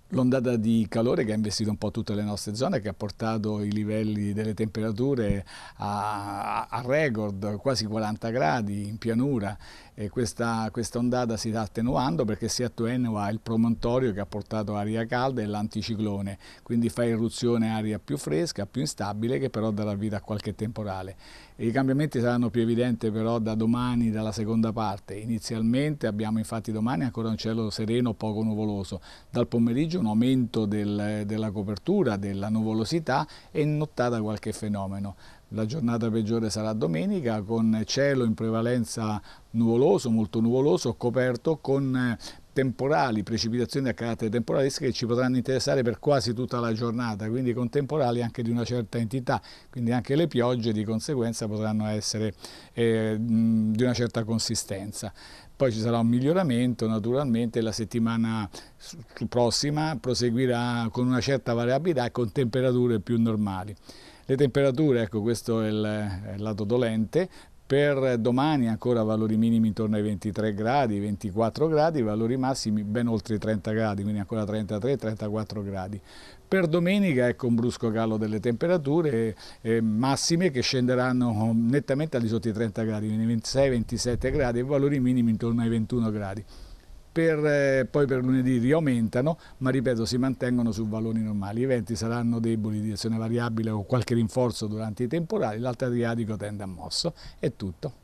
L'ondata di calore che ha investito un po' tutte le nostre zone, che ha portato i livelli delle temperature a record, quasi 40 gradi in pianura, e questa ondata si sta attenuando perché si attenua il promontorio che ha portato aria calda e l'anticiclone, quindi fa irruzione aria più fresca, più instabile, che però darà vita a qualche temporale. I cambiamenti saranno più evidenti però da domani, dalla seconda parte. Inizialmente abbiamo infatti domani ancora un cielo sereno, poco nuvoloso, dal pomeriggio un aumento della copertura, della nuvolosità, e in nottata qualche fenomeno. La giornata peggiore sarà domenica, con cielo in prevalenza nuvoloso, molto nuvoloso, coperto, con temporali, precipitazioni a carattere temporalistiche che ci potranno interessare per quasi tutta la giornata, quindi con temporali anche di una certa entità, quindi anche le piogge di conseguenza potranno essere di una certa consistenza. Poi ci sarà un miglioramento, naturalmente la settimana prossima proseguirà con una certa variabilità e con temperature più normali. Le temperature, ecco, questo è il lato dolente. Per domani ancora valori minimi intorno ai 23 gradi, 24 gradi, valori massimi ben oltre i 30 gradi, quindi ancora 33-34 gradi. Per domenica ecco un brusco calo delle temperature massime che scenderanno nettamente al di sotto i 30 gradi, quindi 26-27 gradi, e valori minimi intorno ai 21 gradi. Poi per lunedì riaumentano, ma ripeto si mantengono su valori normali. I venti saranno deboli, di direzione variabile o qualche rinforzo durante i temporali, l'alto Adriatico tende a mosso. È tutto.